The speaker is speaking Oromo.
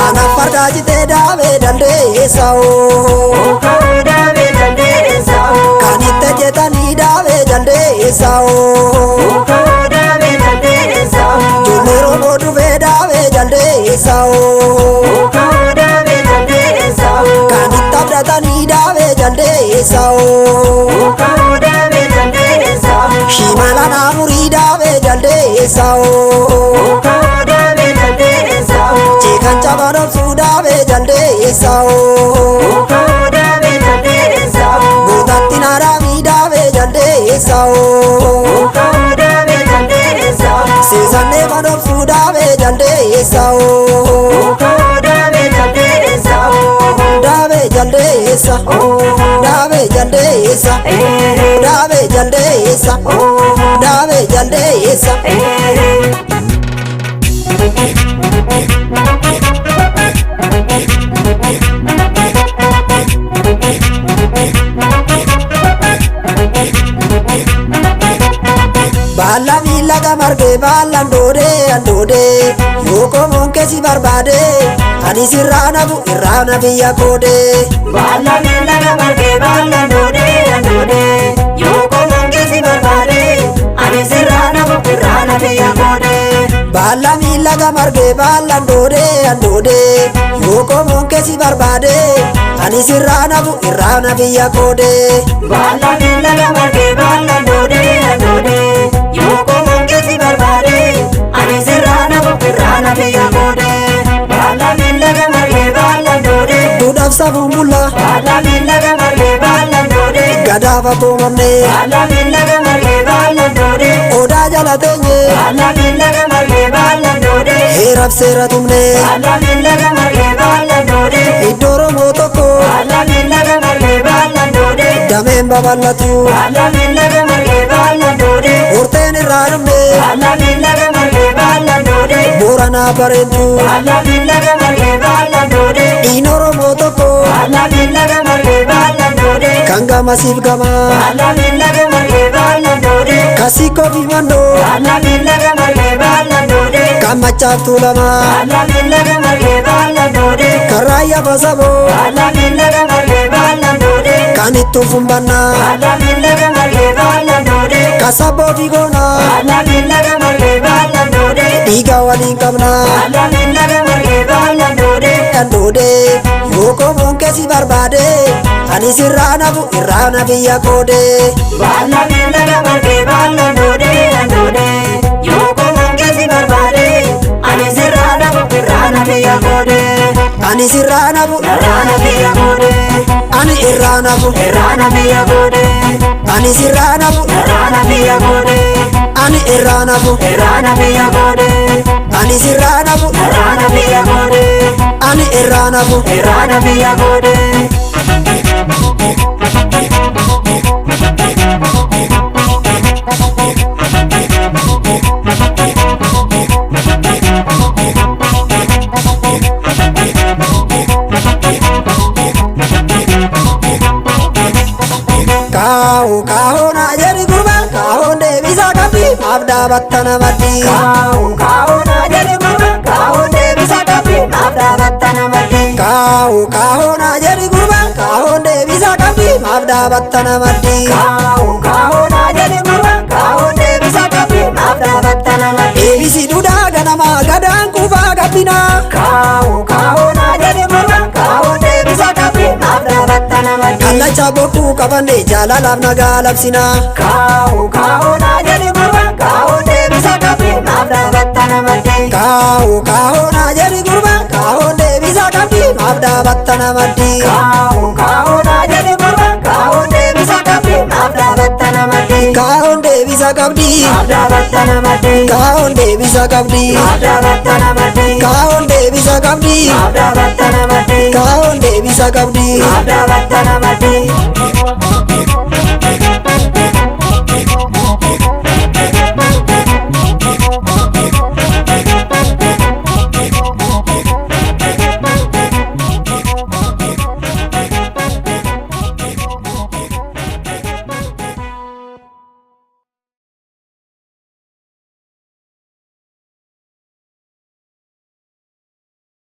Ana farda jite dawe dande sao. Dawe dande sao. Kanite jetani dawe dande sao. Dawe dande sao. Junero bodu ve dawe dande sao. Dawe dande sao. Kanita bratani dawe dande sao. Dawe dande sao. Shimala namuri dawe dande sao. Dawe jande sao. Dawe jande sao. Budatti narami dawe jande sao. Dawe jande sao. Sesane manop su dawe jande sao. Dawe jande sao. Dawe jande sao. Dawe jande sao. Dawe jande sao. Dawe jande sao. Ballaamii laga marge ballaan doode yoko monke si barbade ani sirrana bu irrana biyya koode. Ballaamii laga marge ballaan doode yoko monke si barbade ani sirrana bu irrana biyya koode. Ballaamii laga marge ballaan doode yoko monke si barbade ani sirrana bu irrana biyya koode. Ballaamii laga marge ballaan doode yoko monke si barbade ani sirrana bu irrana biyya koode. Ballaamii laga marge ballaan doode duudhaaf safuun bulla. Ballaamii laga marge ballaan doode gadaafa koomamne. Ballaamii laga marge ballaan doode odaa jala teenye. Ballaamii laga marge ballaan doode heeraf seera tumne. Ballaamii laga marge ballaan doode iddoo Oromoo tokko. Ballaamii laga marge ballaan doode dameen babal'atu. Ballaamii laga marge ballaan doode horteen irraa dhumne. Ballaamii laga marge ballaan doode booranaa bareedu. Ballaamii laga marge ballaan doode dhiin Oromoo tokko. Ballaamii laga marge ballaan doode kan gamasiif gama. Ballaamii laga marge ballaan doode kasii kofi mandoo. Ballaamii laga marge ballaan doode kan machaaf tuulama. Ballaamii laga marge ballaan doode kan raayyaa basaboo. Ballaamii laga marge ballaan doode kan ittuu funbanna. Ballaamii laga marge ballaan doode kan sabboo figoona. Ballaamii laga marge ballaan doode dhiiga waliin qabna. Ballaamii laga marge ballaan doode yoko monke si barbade ani sirrana bu irrana biyya koode. Ballaamii laga marge ballaan doode yoko monke si barbade ani sirrana bu irrana biyya koode. Ani sirrana bu irrana biyya koode. Ani irrana bu irrana biyya koode. Ani sirrana bu irrana biyya koode. Ani irrana bu irrana biyya koode. Ani sirrana bu irrana biyya koode. Ani irrana bu irrana biyya koode. Kaaho na jedhi gurba kaahoon deebisa qabdi maaf dhaabattana maddi. Kaaho na jedhi gurba kaahoon deebisa qabdi maaf dhaabattana maddi. Kaaho na jedhi gurba kaahoon deebisa qabdi maaf dhaabattana maddi. Kaaho na jedhi gurba kaahoon deebisa qabdi maaf dhaabattana maddi. Deebisi duudhaa ganamaa gadaan kuufaa gabbina. Kaaho na jedhi gurba kaahoon deebisa qabdi maaf dhaabattana maddi. Kallacha bokkuu qabanne jaalalaaf nagaa labsina. Kaaho na jedhi gurba kaahoon deebisa qabdi maaf dhaabattana maddi. Kaaho na jedhi gurba kaahoon deebisa qabdi maaf dhaabattana maddi. Kaaho na jedhi gurba kaahoon deebisa qabdi maaf dhaabattana maddi. Kaahoon deebisa qabdi abda battana madde kaon deebisa qabdi abda battana madde kaon deebisa qabdi abda battana madde kaon deebisa qabdi abda battana madde